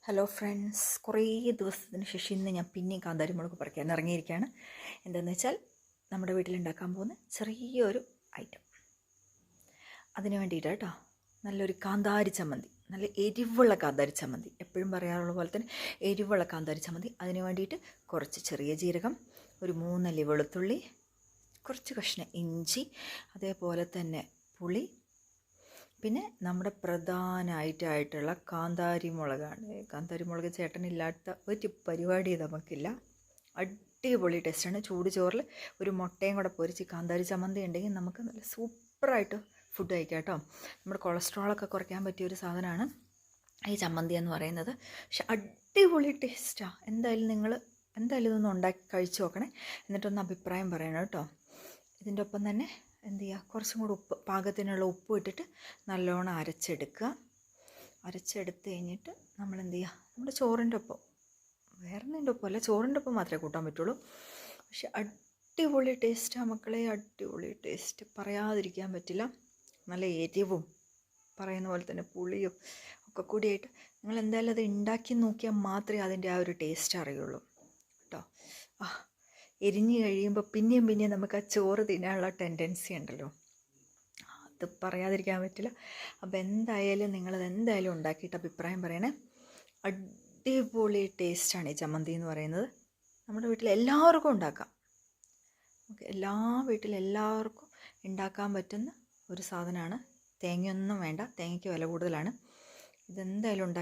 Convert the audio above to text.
Hello friends, കുറേ ദിവസത്തിന് ശേഷം ഇന്ന് ഞാൻ പിന്നെയും കാന്താരി മുളക് പറിക്കാൻ ഇറങ്ങിയിരിക്കുകയാണ്. എന്താണെന്ന് വെച്ചാൽ നമ്മുടെ വീട്ടിലുണ്ടാക്കാൻ പോകുന്ന ചെറിയൊരു ഐറ്റം. അതിന് വേണ്ടിയിട്ട് കേട്ടോ, നല്ലൊരു കാന്താരി ചമ്മന്തി, നല്ല എരിവുള്ള കാന്താരി ചമ്മന്തി, എപ്പോഴും പറയാറുള്ള പോലെ തന്നെ എരിവുള്ള കാന്താരി ചമ്മന്തി. അതിന് വേണ്ടിയിട്ട് കുറച്ച് ചെറിയ ജീരകം, ഒരു 3 അല്ലി വെളുത്തുള്ളി, കുറച്ച് കഷ്ണം ഇഞ്ചി, അതേപോലെ തന്നെ പുളി, പിന്നെ നമ്മുടെ പ്രധാനമായിട്ടുള്ള കാന്താരി മുളകാണ്. കാന്താരി മുളക് ചേട്ടനില്ലാത്ത ഒരു പരിപാടി നമുക്കില്ല. അടിപൊളി ടേസ്റ്റാണ്. ചൂട് ചോറിൽ ഒരു മുട്ടയും കൂടെ പൊരിച്ച് കാന്താരി ചമ്മന്തി ഉണ്ടെങ്കിൽ നമുക്ക് നല്ല സൂപ്പറായിട്ട് ഫുഡ് കഴിക്കാം കേട്ടോ. നമ്മുടെ കൊളസ്ട്രോളൊക്കെ കുറയ്ക്കാൻ പറ്റിയൊരു സാധനമാണ് ഈ ചമ്മന്തി എന്ന് പറയുന്നത്. പക്ഷെ അടിപൊളി ടേസ്റ്റാണ്. എന്തായാലും ഇതൊന്ന് ഉണ്ടാക്കി കഴിച്ച് നോക്കണേ, എന്നിട്ടൊന്ന് അഭിപ്രായം പറയണം കേട്ടോ. ഇതിൻ്റെ ഒപ്പം തന്നെ എന്ത് ചെയ്യുക, കുറച്ചും കൂടി പാകത്തിനുള്ള ഉപ്പ് ഇട്ടിട്ട് നല്ലോണം അരച്ചെടുത്ത് കഴിഞ്ഞിട്ട് നമ്മൾ എന്ത് ചെയ്യുക, നമ്മുടെ ചോറിൻ്റെ ഒപ്പം, വേറെ ഒന്നിൻ്റെ ഒപ്പം അല്ല, ചോറിൻ്റെ ഒപ്പം മാത്രമേ കൂട്ടാൻ പറ്റുള്ളൂ. പക്ഷെ അടിപൊളി ടേസ്റ്റാണ് മക്കളെ, അടിപൊളി ടേസ്റ്റ്, പറയാതിരിക്കാൻ പറ്റില്ല. നല്ല എരിവും പറയുന്ന പോലെ തന്നെ പുളിയും ഒക്കെ കൂടിയായിട്ട് നിങ്ങൾ എന്തായാലും അത് ഉണ്ടാക്കി നോക്കിയാൽ മാത്രമേ അതിൻ്റെ ആ ഒരു ടേസ്റ്റ് അറിയുള്ളൂ കേട്ടോ. എരിഞ്ഞ് കഴിയുമ്പോൾ പിന്നെയും നമുക്ക് ആ ചോറ് തിന്നാനുള്ള ടെൻഡൻസി ഉണ്ടല്ലോ, അത് പറയാതിരിക്കാൻ പറ്റില്ല. അപ്പോൾ എന്തായാലും നിങ്ങളത് എന്തായാലും ഉണ്ടാക്കിയിട്ട് അഭിപ്രായം പറയണേ. അടിപൊളി ടേസ്റ്റാണ് ഈ ചമ്മന്തി എന്ന് പറയുന്നത്. നമ്മുടെ വീട്ടിൽ എല്ലാവർക്കും ഉണ്ടാക്കാം. എല്ലാ വീട്ടിലെല്ലാവർക്കും ഉണ്ടാക്കാൻ പറ്റുന്ന ഒരു സാധനമാണ്. തേങ്ങയൊന്നും വേണ്ട, തേങ്ങയ്ക്ക് വില കൂടുതലാണ്. ഇതെന്തായാലും ഉണ്ടാക്കി